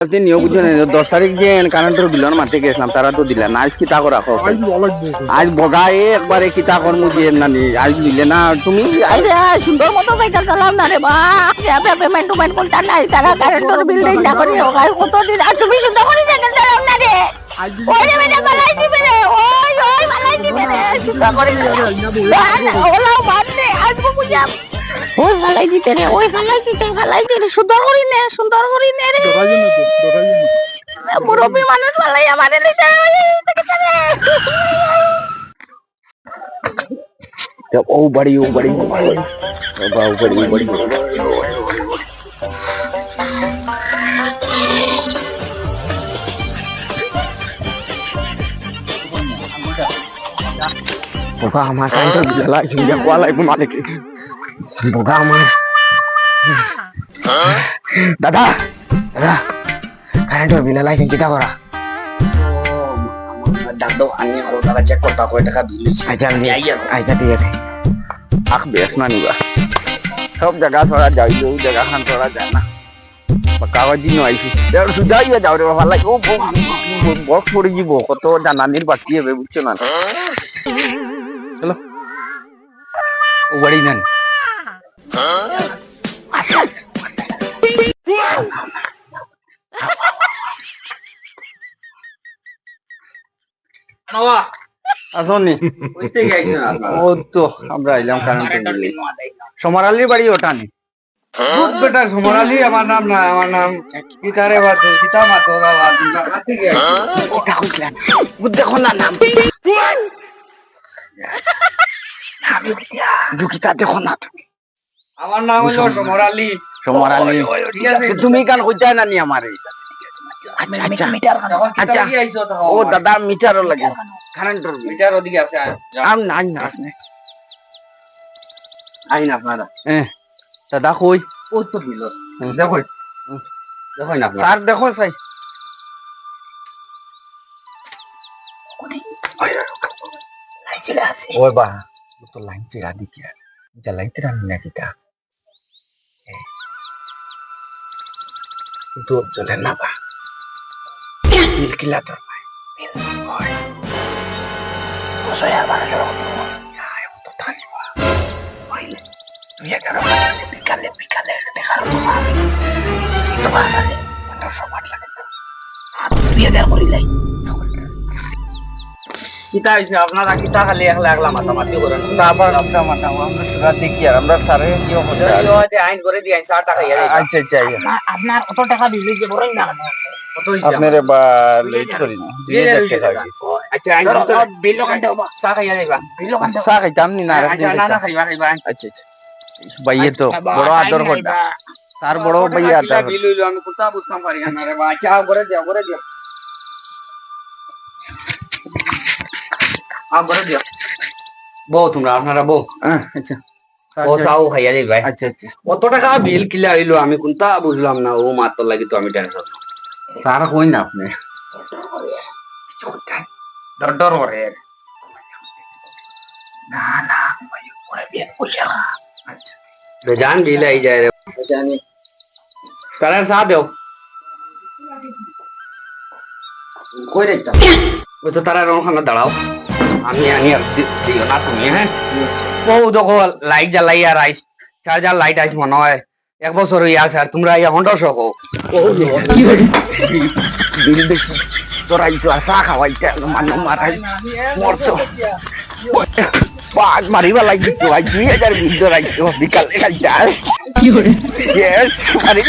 নিয়োগ বুঝছেন 10 তারিখ যে কারেন্টের বিলন মারতে গেছিলাম তারা তো দিলা না আজ কিতা করা আজ বগায়ে একবারে কিতা করমু যে নানি আজ দিলে না তুমি আরে সুন্দর মতো সাইকেল চালাও না রে বা পেমেন্ট টুমেন্ট কোনটা নাই তারা কারেন্টের বিল দেই না করে কত দিন আর তুমি সুন্দর করে সাইকেল চালাও না রে ওই রে বেটা বালাই দিবে রে ওই বালাই দিবে রে সুন্দর করে ওলাও মারতে আজ বুঝাম ওই ফালাই দিতে রে ওই ফালাই দিতে সুন্দর করি নে রে মুরব্বী মানুষ ফালাই আমারে নিতে ও বড়ি বোকা আমার কান্ড দিলা ইন্ডিয়া কোয়ালাই মালিক বোকা আমার দাদা কারেন্টের বিল লাইছেন কিটা করা ডাক দাও আমি টাকা চেক করতে কয় টাকা বিল আচ্ছা ঠিক আছে আখ বেশ না নিবা সব জায়গা সরা যাই ওই জায়গা খান সরা যায় না কাগজ দিন আইছি সুদাইয়া যাও রে বাবা লাই ও বক্স পড়ে যাব কত জানানির বাকি হবে বুঝছো না চলো ও বড়ি নেন আসনি ও তো আমরা এলাম সমরালির বাড়ি ওটা নি দুধ বেটা সমরালি আমার নাম না আমার নাম গীতারে বাদ গীতা মাতো বাদ ওটা কইলেন দেখো না নাম দুকিতা দেখো না তুমি আমার নাম হলো সমরালি তুমি কান কইতা না নি আমারে আচ্ছা ও দাদা মিটারও লাগে কারেন্টের মিটার ওদিকে আছে আম নাই না আই না আপনারা দাদা কই ও তো বিল দেখো না স্যার দেখো সাই ওই বা তো লাইন চিরা দিকে জ্বালাইতে রানি না কিটা তো চলে না বা বিল কিলা তোর ভাই বিল হয় ওসয়া বাড়ালো আয় ও তো থাকি বা হইলে তুই এগারো বিকালে দেখার বাবা সবার আছে অন্য সবার লাগে হাত দিয়ে দেয় করিলাই কিতা হইছে আপনারা কিতা খালি একলা মাতামাতি করেন আবার আপনার মাথা আমরা সুরা দেখি আর আমরা স্যারে কি হবে আইন করে দিয়ে 60 টাকা আচ্ছা আপনার কত টাকা দিলে যে বড়ই না কত হইছে আপনারে বা লেট করি না 2000 টাকা আচ্ছা আইন তো বিল কাটে বাবা চা খাইয়া যাইবা বিল কাটে চা খাইতাম নি না না খাইবা আচ্ছা ভাইয়ে তো বড় আদর করতা তার বড় ভাইয়া আদর বিল হইলো আমি কোথা বুঝতাম পারি না রে বাবা চা করে দিও করে দিও বউ তোমরা আপনারা বউ আচ্ছা ও চাও খাইয়া যাই ভাই আচ্ছা কত টাকা বিল কিলা হইলো আমি কোনটা বুঝলাম না ও মাত্র লাগি তো আমি টেনশন তার কই না আপনি ডর করে না ভাই পরে বিয়ে কইলা আচ্ছা বেজান বিল আই যায় রে জানি কালার সাথ দেও কই রাখতা ও তো তারা রং খানা দাঁড়াও আমি আনি আর দিও না তুমি হ্যাঁ ও দেখো লাইট জ্বালাই আর আইস চার্জার লাইট আইস মনে হয় 1 বছর হয়ে আছে আর তোমরা ইয়া 100 কো কি হইছে বিল বেশি তোরা ইছো আর চা খাওয়াইতে মানুষ মারাই মরতো বাদ মারিবা লাগি তো আই 2000 বিল ধরাইছো বিকালে খাইতা কি হরে শেষ মারি